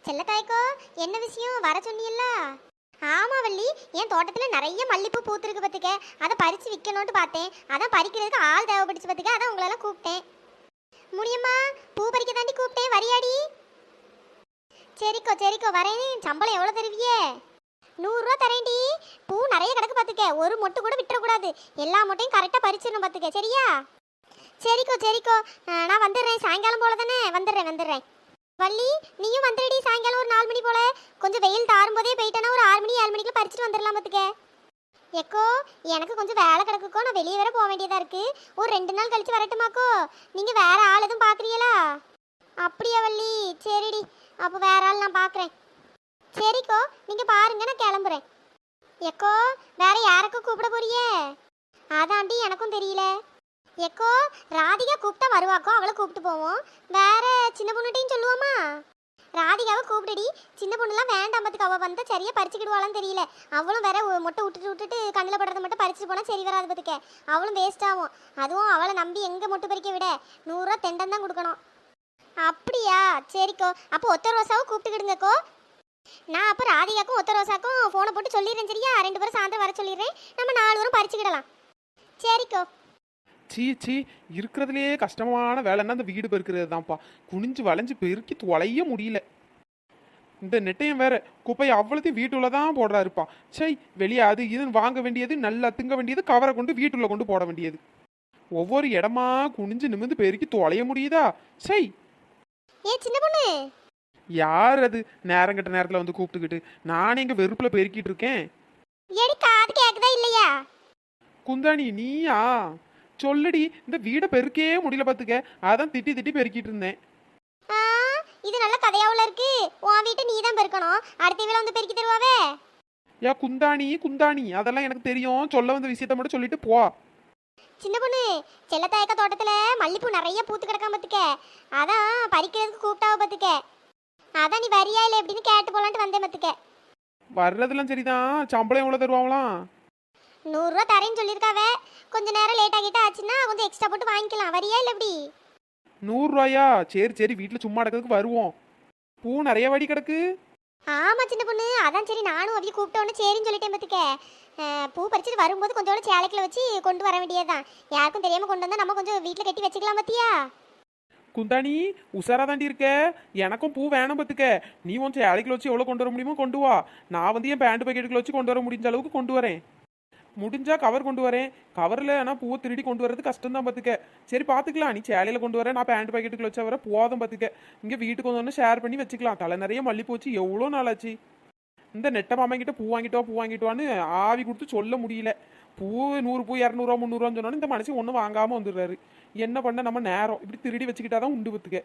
செல்லத்தாய்க்கோ, என்ன விஷயம்? வர சொன்னியல்ல? ஆமா வள்ளி, என் தோட்டத்துல நிறைய மல்லிப்பூ பூத்திருக்கு பத்துக்க. அதை பறிச்சு விற்கணும்னு பார்த்தேன். அதான் பறிக்கிறதுக்கு ஆள் தேவைப்பட்டுச்சு பத்துக்க. அதான் உங்களெல்லாம் கூப்பிட்டேன். முடியுமா? பூ பறிக்க தாண்டி கூப்பிட்டேன், வரியாடி? சரிக்கோ சரிக்கோ, வரேன். சம்பளம் எவ்வளோ தருவியே? 100 ரூபா தரேன்டி. பூ நிறைய கிடக்கு பார்த்துக்க, ஒரு மொட்டு கூட விட்டுறக்கூடாது. எல்லா மொட்டையும் கரெக்டாக பறிச்சிடணும் பார்த்துக்க, சரியா? சரிக்கோ சரிக்கோ, நான் வந்துடுறேன். சாயங்காலம் போல தானே? வந்துடுறேன். வள்ளி, நீயும் வந்துடுடி சாயங்காலம் ஒரு 4 மணி போல. கொஞ்சம் வெயில் தாரும்போதே போயிட்டேன்னா ஒரு 6 மணி 7 மணிக்குள்ள பறிச்சுட்டு வந்துடலாம் பார்த்துக்க. எக்கோ, எனக்கு கொஞ்சம் வேலை கிடக்குக்கோ, நான் வெளியே வேற போக வேண்டியதாக இருக்கு. ஒரு 2 நாள் கழிச்சு வரட்டுமாக்கோ? நீங்கள் வேற ஆள் எதுவும் பார்க்குறீங்களா? அப்படியா வள்ளி? சரிடி, அப்போ வேற ஆள் நான் பார்க்குறேன். சரிக்கோ, நீங்கள் பாருங்க, நான் கிளம்புறேன். எக்கோ, வேற யாருக்கும் கூப்பிட போறியே? அதாண்டி எனக்கும் தெரியல. எக்கோ, ராதிகா கூப்பிட்டா வருவாக்கோ, அவளை கூப்பிட்டு போவோம். வேற சின்ன பொண்ணுகிட்டையும் சொல்லுவோமா? ராதிகாவை கூப்பிடுடி. சின்ன பொண்ணுலாம் வேண்டாம் பார்த்துக்கு, அவள் வந்தால் சரியாக பறிச்சுக்கிடுவாளான்னு தெரியல. அவளும் வேற மொட்டை விட்டுட்டு கண்ணில் படுறதை மட்டும் பறிச்சுட்டு போனால் சரி வராது பார்த்துக்க. அவளும் வேஸ்ட் ஆகும். அதுவும் அவளை நம்பி எங்கே மொட்டை பறிக்க விட? 100 ரூபா தெண்டம் தான் கொடுக்கணும். அப்படியா? சரிக்கோ, அப்போ ஒத்த ரோசாவும் கூப்பிட்டுக்கிடுங்கக்கோ. நான் அப்போ ராதிகாக்கும் ஒத்த ரோசாக்கும் ஃபோனை போட்டு சொல்லிடுறேன், சரியா? 2 பேரும் சாயந்தரம் வர சொல்லிடுறேன். நம்ம 4 பேரும் பறிச்சுக்கிடலாம். சரிக்கோ. சீ இருக்கிறதுலே கஷ்டமான வேலைன்னா அந்த வீடு பெருக்கிறது தான்ப்பா. குனிஞ்சு வளைஞ்சு பெருக்கி தொலைய முடியல. இந்த நெட்டையும் வேற குப்பையை அவ்வளோத்தையும் வீட்டுள்ள தான் போடுறாருப்பா. சை, வெளியே அது இதுன்னு வாங்க வேண்டியது, நல்லா திங்க வேண்டியது, கவரை கொண்டு வீட்டுள்ள கொண்டு போட வேண்டியது. ஒவ்வொரு இடமா குனிஞ்சு நிமிந்து பெருக்கி தொலைய முடியுதா? சை. ஏ சின்ன பொண்ணு, யார் அது நேரம் கட்ட நேரத்தில் வந்து கூப்பிட்டுக்கிட்டு? நானே இங்கே வெறுப்பில் பெருக்கிட்டு இருக்கேன். ஏடி காது கேக்குதா இல்லையா? குந்தாணி, நீயா? சொல்லடி. இந்த வீடை பெருக்கே முடியல பார்த்துக்க. அதான் திட்டி பெருக்கிட்டு இருந்தேன். இது நல்ல கதையாவுல இருக்கு. உன் வீட்டை நீ தான் பெருக்கணும். அடுத்த வீல வந்து பெருக்கி தருவாவே. யா குந்தாணி, அதெல்லாம் எனக்கு தெரியும். சொல்ல வந்த விஷயத்த மட்டும் சொல்லிட்டு போ. சின்ன பொண்ணு, செல்லத்தாயக்க தோட்டத்துல மல்லிப்பூ நிறைய பூத்து கிடக்காம பார்த்துக்க. அதான் பறிக்கிறதுக்கு கூப்பிட்டாவ பார்த்துக்க. அதான் நீ வரியா இல்லை எப்படின்னு கேட்டு போலான்ட்டு வந்தேன் பார்த்துக்க. வர்றதெல்லாம் சரிதான். சம்பளம் எவ்வளோ தருவாங்களாம்? 100 ரூபா தரேன்னு சொல்லியிருக்காவே. கொஞ்சம் நேரம் லேட் ஆகிட்டா ஆச்சுன்னா கொஞ்சம் எக்ஸ்ட்ரா போட்டு வாங்கிக்கலாம். வரியா இல்லை எப்படி? 100 ரூபாயா? சரி, வீட்டில் சும்மா கிடக்கிறதுக்கு வருவோம். பூ நிறைய வடி கிடக்கு. ஆமா சின்ன பொண்ணு, அதான் சரி நானும் அவைய கூப்பிட்டோன்னு சரின்னு சொல்லிட்டேன் பார்த்துக்க. பூ பறிச்சுட்டு வரும்போது கொஞ்சோட சேலைக்கில் வச்சு கொண்டு வர வேண்டியதுதான். யாருக்கும் தெரியாமல் கொண்டு வந்தால் நம்ம கொஞ்சம் வீட்டில் கட்டி வச்சுக்கலாம் பார்த்தியா? குந்தாணி, உசாரா தாண்டி இருக்க. எனக்கும் பூ வேணும் பார்த்துக்க. நீ உன் சேலைக்கில் வச்சு எவ்வளோ கொண்டு வர முடியுமோ கொண்டு வா. நான் வந்து என் பேண்ட் பாக்கெட்டுக்குள்ள வச்சு கொண்டு வர முடிஞ்ச அளவுக்கு கொண்டு வரேன். முடிஞ்சா கவர் கொண்டு வரேன். கவரில் ஆனால் பூவை திருடி கொண்டு வரது கஷ்டம் தான் பார்த்துக்க. சரி பார்த்துக்கலாம். நீ சேலையில் கொண்டு வர, நான் பேண்ட் பாக்கெட்டுக்குள்ள வச்சா வர போதும் பார்த்துக்க. இங்கே வீட்டுக்கு வந்து ஷேர் பண்ணி வச்சுக்கலாம். தலை நிறைய மல்லிப்பூ வச்சு எவ்வளோ நாளாச்சு. இந்த நெட்டை மாமாங்கிட்ட பூ வாங்கிட்டோன்னு ஆவி கொடுத்து சொல்ல முடியல. பூ 100 பூ 200 ரூபா 300 ரூபான்னு சொன்னோன்னு இந்த மனுஷன் ஒன்றும் வாங்காமல் வந்துடுறாரு. என்ன பண்ண, நம்ம நேரம் இப்படி திருடி வச்சுக்கிட்டாதான் உண்டு பார்த்துக்க.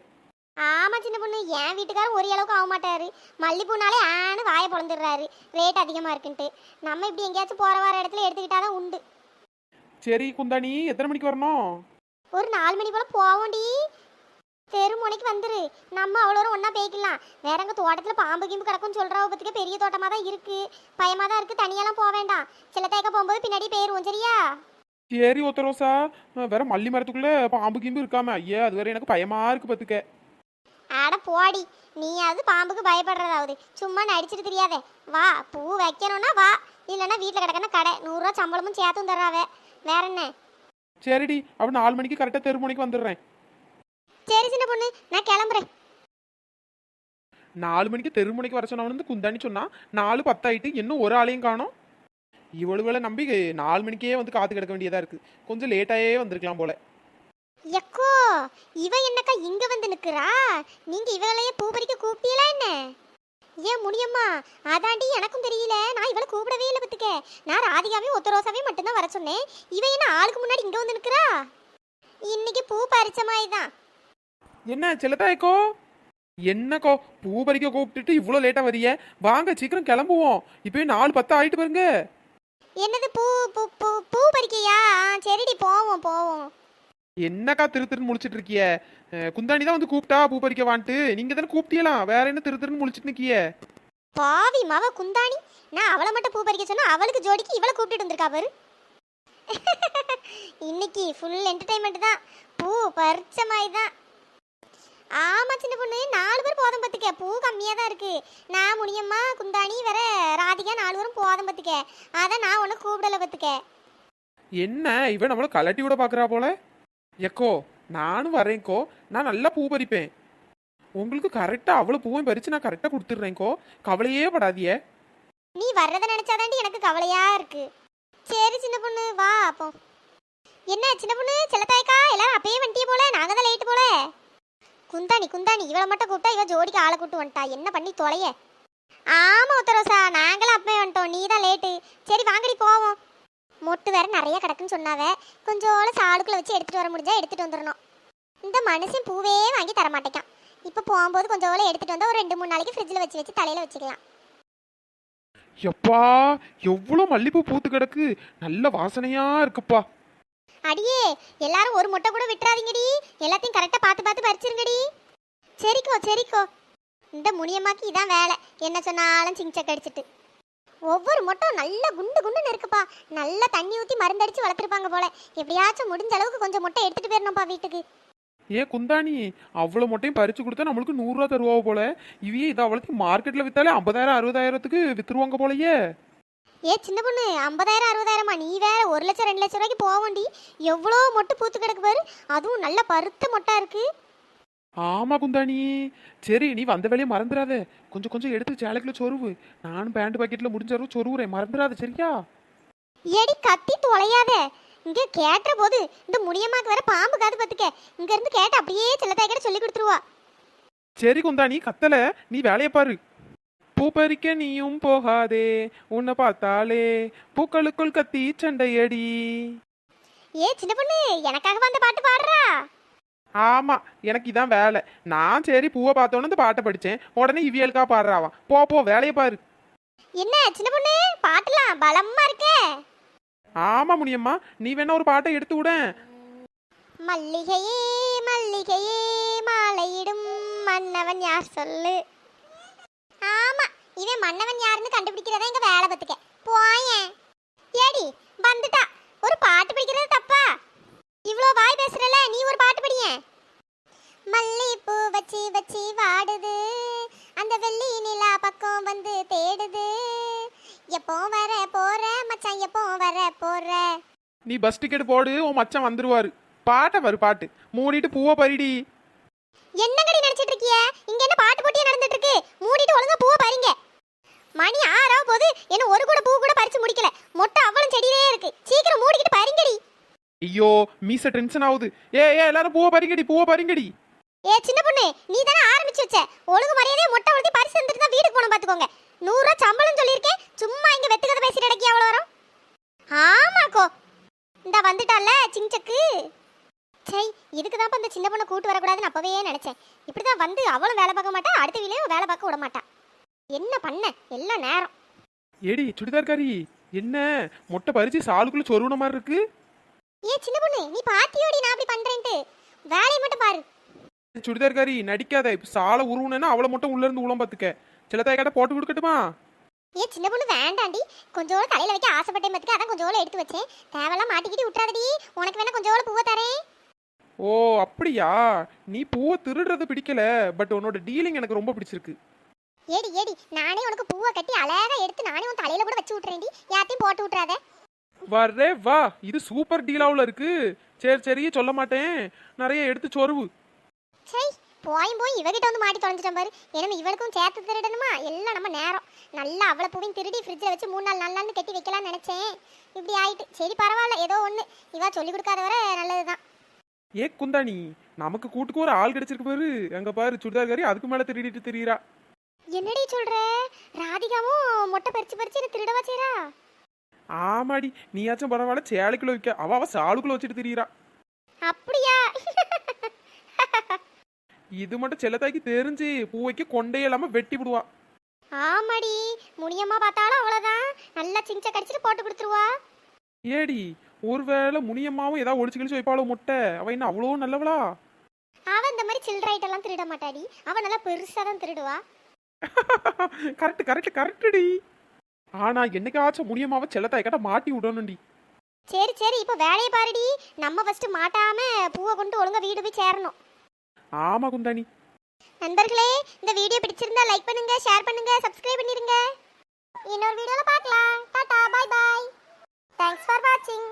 ஆமா சின்ன பொண்ணு, என் வீட்டுக்காரர் ஒரு அளவுக்கு ஆக மாட்டாரு. மல்லிப்பூனாலே ஆன்னு வாயை பொழந்துடுறாரு, ரேட் அதிகமாக இருக்குன்ட்டு. நம்ம இப்படி எங்கேயாச்சும் போகிற வர இடத்துல எடுத்துக்கிட்டாதான் உண்டு. சரி குந்தாணி, எத்தனை மணிக்கு வரணும்? ஒரு 4 மணி போல் போவோண்டி. தெரு முனைக்கு வந்துரு. நம்ம அவ்வளோ ஒன்றா பேய்க்கலாம். வேற அங்கே தோட்டத்தில் பாம்பு கீம்பு கிடக்கும்னு சொல்கிறவ பற்றிக்க பெரிய தோட்டமாக தான் இருக்குது. பயமாக தான் இருக்குது. தனியெல்லாம் போக வேண்டாம். சில தேக்க போகும்போது பின்னாடி போயிடுவோம், சரியா? சரி ஒத்த ரோசா. வேற மல்லி மரத்துக்குள்ளே பாம்பு கீம்பு இருக்காம? ஐயா, அது வேற எனக்கு பயமாக இருக்கு பார்த்துக்க. ஆட போடி, நீயாவது பாம்புக்கு பயப்படுறதாவது. சும்மா நடிச்சிட்டு தெரியாதே. வா, பூ வைக்கணும்னா வா, இல்லைன்னா வீட்டில் கிடக்கணும் கடை. 100 ரூபா சம்பளமும் சேர்த்தும் தர்றாவே. வேற என்ன? சரிடி, அவன் 4 மணிக்கு கரெக்டாக தெருமுனைக்கு வந்துடுறேன். சரி சின்ன பொண்ணு, நான் கிளம்புறேன். 4 மணிக்கு தெருமுனைக்கு வர சொன்னவன் வந்து குந்தாணி சொன்னா 4:10 ஆயிட்டு இன்னும் ஒரு ஆளையும் காணோம். இவ்வளவு நம்பி 4 மணிக்கே வந்து காத்து கிடக்க வேண்டியதா இருக்கு. கொஞ்சம் லேட்டாயே வந்திருக்கலாம் போல. எக்கோ, இவ என்னக்கா இங்க வந்து நிக்கிறா? நீங்க இவளையே பூ பறிக்க கூப்பிட்டீங்களா என்ன? ஏன் முடியுமா? அதாண்டி எனக்கும் தெரியல. நான் இவளை கூப்பிடவே இல்லை பத்துக்க. நான் ராதிகாவையும் ஒத்த ரோசாவையும் மட்டும்தான் வர சொன்னேன். இவ என்ன ஆளுக்கு முன்னாடி இங்க வந்து நிக்கிறா? இன்னைக்கு பூ பறிச்ச மாதிரி தான். என்ன செல்லத்தாய்க்கோ, என்னக்கோ பூ பறிக்க கூப்பிட்டுட்டு இவ்வளோ லேட்டாக வரிய? வாங்க சீக்கிரம் கிளம்புவோம். இப்போ 4:10 ஆயிட்டு பாருங்க. என்னது பூ பூ பூ பூ பறிக்கையா? சரிடி, போவோம். என்னக்கா திருன்னு முழிச்சிட்டு இருக்கிய? குந்தாணி தான் வந்து கூப்பிட்டா பூ பறிக்க வான்ட்டு. நீங்க தானே கூப்பிட்டீலாம். வேற என்ன திருன்னு முழிச்சிட்டு நிக்கிய? பாவி மவ குந்தாணி, நான் அவளை மட்டும் பூ பறிக்க சொன்னா அவளுக்கு ஜோடிக்கு இவளை கூப்பிட்டு வந்திருக்கா பாரு. இன்னைக்கு ஃபுல் என்டர்டைன்மெண்ட் தான். பூ பறிச்ச மாதிரி தான். ஆமா சின்ன பொண்ணு, 4 பேர் போதும் பார்த்துக்க. பத்துக்க, பூ கம்மியா தான் இருக்கு. நான் முனியம்மா குந்தாணி வேற ராதிகா 4 பேரும் போதும் பத்துக்க. அதான் நான் உன்னை கூப்பிடல பத்துக்க. என்ன இவன் நம்மள கலட்டி விட பாக்குறா போல. எக்கோ நானும் வரேன்க்கோ, நான் நல்லா பூ பறிப்பேன். உங்களுக்கு கரெக்டா அவ்வளவு பூவையும் பறிச்சு நான் கரெக்டா கொடுத்துட்றேன்க்கோ, கவலையே படாதியே. நீ வர்றதை நினைச்சாதாண்டி எனக்கு கவலையா இருக்கு. சரி சின்ன பொண்ணு வா அப்போ. என்ன சின்ன பொண்ணு செல்லத்தாய்க்கா எல்லாரும் அப்பயே வந்துட்டியே போல, நாங்க தான் லேட்டு போல. குந்தாணி குந்தாணி இவளை மட்டும் கூப்பிட்டா இவ ஜோடிக்கு ஆளை கூட்டு வந்துட்டா, என்ன பண்ணி தொலைய. ஆமா உத்தரவசா, நாங்களும் அப்பவே வந்துட்டோம், நீ தான் லேட்டு. சரி வாங்கடி போவோம். மொட்டு வேற நிறைய கிடக்குன்னு சொன்னாவ, கொஞ்சோட சாலுக்குள்ள வச்சு எடுத்துட்டு வர முடிஞ்சா எடுத்துட்டு வந்துடணும். இந்த மனுஷன் பூவே வாங்கி தர மாட்டேக்கான். இப்போ போகும்போது கொஞ்சோட எடுத்துட்டு வந்தா ஒரு 2-3 நாளைக்கு ஃப்ரிட்ஜில் வச்சு வச்சு தலையில வச்சுக்கலாம். எப்பா எவ்வளவு மல்லிப்பூ பூத்து கிடக்கு, நல்ல வாசனையா இருக்குப்பா. அடியே எல்லாரும் ஒரு மொட்டை கூட விட்டுறாதீங்கடி, எல்லாத்தையும் கரெக்டா பார்த்து பார்த்து பறிச்சிருங்கடி. சரிக்கோ சரிக்கோ. இந்த முனியம்மாக்கு இதான் வேலை, என்ன சொன்னாலும் சிங்சக் அடிச்சிட்டு. ஒவ்வொரு மொட்டும் நல்ல குண்டு குண்டுன்னு இருக்குப்பா. நல்லா தண்ணி ஊற்றி மருந்தடிச்சு வளர்த்துருப்பாங்க போல. எப்படியாச்சும் முடிஞ்ச அளவுக்கு கொஞ்சம் மொட்டை எடுத்துட்டு போயிடணும்ப்பா வீட்டுக்கு. ஏன் குந்தாணி அவ்வளவு மொட்டையும் பறிச்சு கொடுத்தா நம்மளுக்கு 100 ரூபா தருவா போல. இவையே இதை அவளுக்கு மார்க்கெட்ல வித்தாலே 50,000-60,000த்துக்கு வித்துருவாங்க போலயே. ஏ சின்ன பொண்ணு 50,000-60,000மா? நீ வேற 1 லட்சம் 2 லட்சம் ரூபாய்க்கு போவோண்டி. எவ்வளோ மொட்டு பூத்து கிடக்கு பாரு, அதுவும் நல்ல பருத்த மொட்டா இருக்கு. ஆமா குந்தாணி, சரி நீ வந்த வேலையை மறந்துடாத, கொஞ்சம் கொஞ்சம் எடுத்து சேலைக்குள்ள சொருவு. நானும் பேண்ட் பாக்கெட்ல முடிஞ்ச அளவு சொருவுறேன், மறந்துடாத சரியா? ஏடி கத்தி தொலையாத. இங்க கேட்டுற போது இந்த முனியம்மாக்கு வேற பாம்பு காது பத்துக்க. இங்க இருந்து கேட்ட அப்படியே செல்லத்தாய் கிட்ட சொல்லி கொடுத்துருவா. சரி குந்தாணி கத்தல, நீ வேலையை பாரு. பூ பறிக்க நீயும் போகாதே, உன்னை பார்த்தாலே பூக்களுக்குள் கத்தி சண்டையடி. ஏ சின்ன பொண்ணு எனக்காக வந்த பாட்டு பாடுறா? ஆமா எனக்கு இதான் வேலை. நான் சரி பூவை பார்த்தோன்னு இந்த பாட்டை படிச்சேன், உடனே இவியலுக்கா பாடுறாவான். போ போ வேலையை பாரு. என்ன சின்ன பொண்ணு பாட்டுலாம் பலமா இருக்கே. ஆமா முனியம்மா, நீ வேணா ஒரு பாட்டை எடுத்து விட. மல்லிகையே மல்லிகையே மாலையிடும் மன்னவன் யார் சொல்லு. ஆமா இவன் மன்னவன் யாருன்னு கண்டுபிடிக்கிறதா எங்க வேலை பத்துக்க. போயேன் ஏடி வந்துட்டா. ஒரு பாட்டு படிக்கிறது தப்பா? இவ்வளோ வாய் பேசுறல, நீ ஒரு பாட்டு படிய. மல்லிப்பூ வச்சு வச்சு வாடுது, அந்த வெள்ளி நிலா பக்கம் வந்து தேடுது. எப்போ வர போற மச்சான், எப்போ வர போற. நீ பஸ் டிக்கெட் போடு, உன் மச்சான் வந்துருவாரு. பாட்டை பாரு, பாட்டு மூடிட்டு பூவை பறிடி. என்னங்கடி நினைச்சிட்டு இருக்கிய? இங்க என்ன பாட்டு போட்டியே நடந்துட்டு இருக்கு? மூடிட்டு ஒழுங்கா பூவை பறிங்க. மணி 6 ஆக போது, என்ன ஒரு கூட பூ கூட பறிச்சு முடிக்கல. மொட்டை அவ்வளவு செடியிலே இருக்கு, சீக்கிரம் மூடிக்கிட்டு பறிங்கடி. ஐயோ மீச டென்ஷன் ஆகுது. ஏ எல்லாரும் பூவை பறிங்கடி, பூவை பறிங்கடி. ஏ சின்ன பொண்ணு நீ தானே ஆரம்பிச்சு வச்ச, ஒழுங்கு மரியாதையே மொட்டை உழுதி பரிசு வந்துட்டு தான் வீட்டுக்கு போகணும் பாத்துக்கோங்க. 100 ரூபா சம்பளம் சொல்லியிருக்கேன், சும்மா இங்க வெத்துக்கதை பேசிட்டு அடக்கி அவ்வளோ வரும். ஆமாக்கோ இந்த வந்துட்டால சிங்சக்கு. சை இதுக்கு தான் இந்த சின்ன பொண்ணை கூட்டு வரக்கூடாதுன்னு அப்பவே நினைச்சேன். இப்படிதான் வந்து அவளும் வேலை பார்க்க மாட்டா, அடுத்த வீலையும் வேலை பார்க்க விட மாட்டா. என்ன பண்ண எல்லாம் நேரம். ஏடி சுடிதார்காரி, என்ன மொட்டை பறிச்சு சாலுக்குள்ள சொருவன மாதிரி இருக்கு? ஏ சின்ன பொண்ணு நீ பாத்தியோடி நான் அப்படி பண்றேன்ட்டு, வேலையை மட்டும் பாரு. சுடிதார்காரி நடிக்காத, இப்ப சாலை உருவுனா அவளை மட்டும் உள்ள இருந்து உளம் பாத்துக்க. சிலத்தாய் கடை போட்டு கொடுக்கட்டுமா? ஏ சின்ன பொண்ணு வேண்டாண்டி, கொஞ்சோட தலையில வைக்க ஆசைப்பட்டேன் பத்துக்க, அதான் கொஞ்சோட எடுத்து வச்சேன். தேவையெல்லாம் மாட்டிக்கிட்டு விட்டுறாதடி, உனக்கு வேணா கொஞ்சோட பூவை தரேன். ஓ அப்படியா? நீ பூவை திருடுறது பிடிக்கல, பட் உன்னோட டீலிங் எனக்கு ரொம்ப பிடிச்சிருக்கு. ஏடி ஏடி நானே உனக்கு பூவை கட்டி அழகா எடுத்து நானே உன் தலையில கூட வச்சு விட்டுறேன்டி, யாத்தையும் போட்டு விட்டுறாத. வரே வா, இது சூப்பர் டீலாவில் இருக்கு. சரி சரி சொல்ல மாட்டேன், நிறைய எடுத்து சொருவு. சை போயும் போய் இவகிட்ட வந்து மாட்டி தொலைஞ்சிட்டோம் பாரு. ஏன்னா இவளுக்கும் சேர்த்து திருடணுமா, எல்லாம் நம்ம நேரம். நல்லா அவளை பூவையும் திருடி ஃப்ரிட்ஜில் வச்சு 3 நாள் நல்லான்னு கட்டி வைக்கலாம்னு நினைச்சேன். இப்படி ஆயிட்டு. சரி பரவாயில்ல, ஏதோ ஒன்று இவா சொல்லி கொடுக்காத வர நல்லதுதான். ஏ குந்தாணி, நமக்கு கூட்டுக்கு ஒரு ஆள் கிடைச்சிருக்கு பாரு. அங்க பாரு சுடிதார்காரி அதுக்கு மேல திருடிட்டு தெரியுறா. என்னடி சொல்ற? ராதிகாவும் மொட்டை பறிச்சு பறிச்சு என்ன திருடவா செய்றா? ஆமாடி, நீயாச்சும் பரவாயில்ல, சேலைக்குள்ள வைக்க, அவ சாலுக்குள்ள வச்சுட்டு தெரியுறா. அப்படியா? இது மட்டும் செல்லத்தாய்க்கு தெரிஞ்சு பூவைக்கு கொண்டே இல்லாம வெட்டி விடுவா. ஆமாடி, முனியம்மா பார்த்தாலும் அவ்வளோதான், நல்லா சிஞ்ச கடிச்சிட்டு போட்டு கொடுத்துருவா. ஏடி ஒருவேளை முனியம்மாவும் ஏதாவது ஒளிச்சு கழிச்சு வைப்பாளோ முட்டை? அவ என்ன அவ்வளோ நல்லவளா? அவ இந்த மாதிரி சில்லறைட்டெல்லாம் திருட மாட்டாடி, அவ நல்லா பெருசா தான் திருடுவா. Correct correct கரெக்டுடி. ஆனா என்னைக்காச்சும் முனியம்மாவை செல்லத்தாய் கிட்ட மாட்டி விடணும்டி. சரி சரி இப்போ வேலையை பாருடி, நம்ம ஃபர்ஸ்ட் மாட்டாம பூவை கொண்டு ஒழுங்கா வீடு போய் சேரணும். ஆமா குந்தாணி. நண்பர்களே, இந்த வீடியோ பிடிச்சிருந்தா லைக் பண்ணுங்க, ஷேர் பண்ணுங்க, சப்ஸ்கிரைப் பண்ணிருங்க. இன்னொரு வீடியோல பார்க்கலாம். டாடா, பை பை. தேங்க்ஸ் ஃபார் வாட்சிங்.